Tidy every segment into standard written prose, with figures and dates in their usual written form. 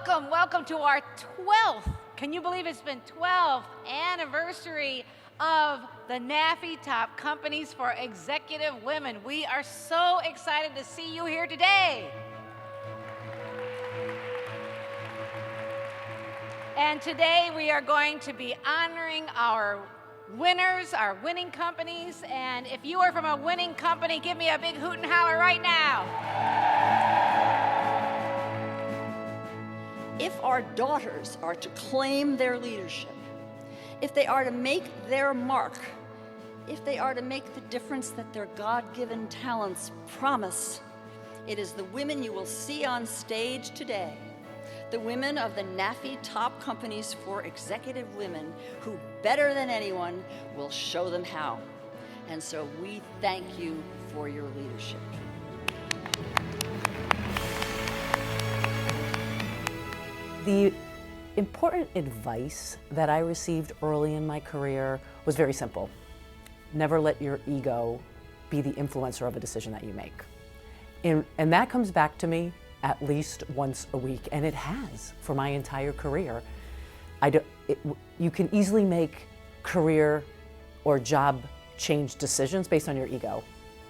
welcome to our 12th, can you believe it's been 12th anniversary of the NAFE Top Companies for Executive Women. We are so excited to see you here today. And today we are going to be honoring our winners, our winning companies. And if you are from a winning company, give me a big hoot and holler right now. If our daughters are to claim their leadership, if they are to make their mark, if they are to make the difference that their God-given talents promise, it is the women you will see on stage today, the women of the NAFE Top Companies for Executive Women, who better than anyone will show them how. And so we thank you for your leadership. The important advice that I received early in my career was very simple. Never let your ego be the influencer of a decision that you make. And that comes back to me at least once a week, and it has for my entire career. You can easily make career or job change decisions based on your ego.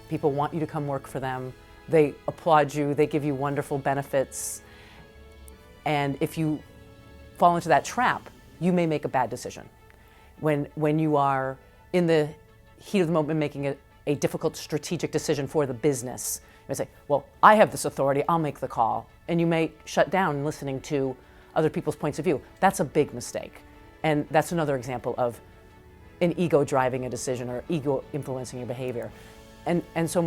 People want you to come work for them. They applaud you. They give you wonderful benefits. And if you fall into that trap, you may make a bad decision. When you are in the heat of the moment making a difficult strategic decision for the business, you may say, well, I have this authority, I'll make the call. And you may shut down listening to other people's points of view. That's a big mistake. And that's another example of an ego driving a decision or ego influencing your behavior. And so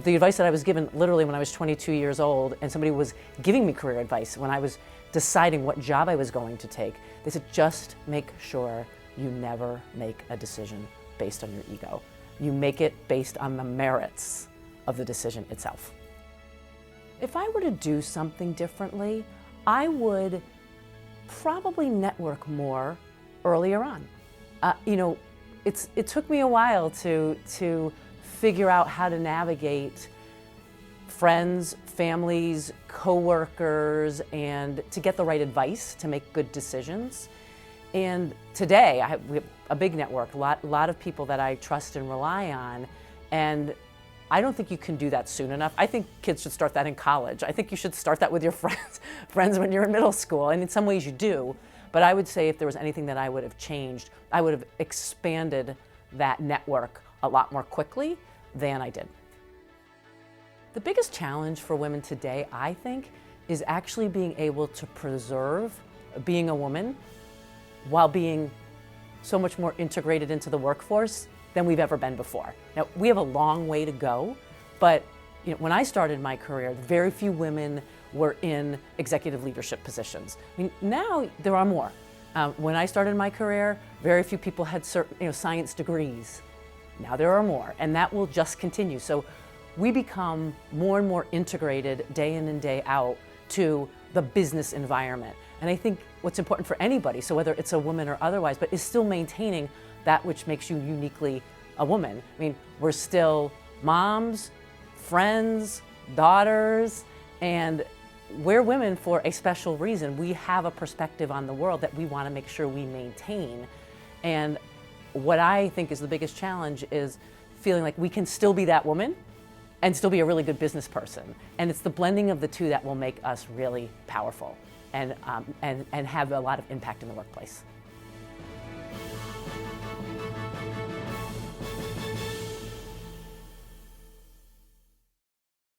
the advice that I was given literally when I was 22 years old, and somebody was giving me career advice when I was deciding what job I was going to take, they said, just make sure you never make a decision based on your ego. You make it based on the merits of the decision itself. If I were to do something differently, I would probably network more earlier on. It took me a while to figure out how to navigate friends, families, coworkers, and to get the right advice to make good decisions. And today, we have a big network, a lot of people that I trust and rely on, and I don't think you can do that soon enough. I think kids should start that in college. I think you should start that with your friends when you're in middle school, and in some ways you do. But I would say if there was anything that I would have changed, I would have expanded that network a lot more quickly than I did. The biggest challenge for women today, I think, is actually being able to preserve being a woman while being so much more integrated into the workforce than we've ever been before. Now, we have a long way to go, but when I started my career, very few women were in executive leadership positions. I mean, now there are more. When I started my career, very few people had certain science degrees. Now there are more, and that will just continue. So we become more and more integrated day in and day out to the business environment. And I think what's important for anybody, so whether it's a woman or otherwise, but is still maintaining that which makes you uniquely a woman. I mean, we're still moms, friends, daughters, and we're women for a special reason. We have a perspective on the world that we want to make sure we maintain. And what I think is the biggest challenge is feeling like we can still be that woman and still be a really good business person. And it's the blending of the two that will make us really powerful and have a lot of impact in the workplace.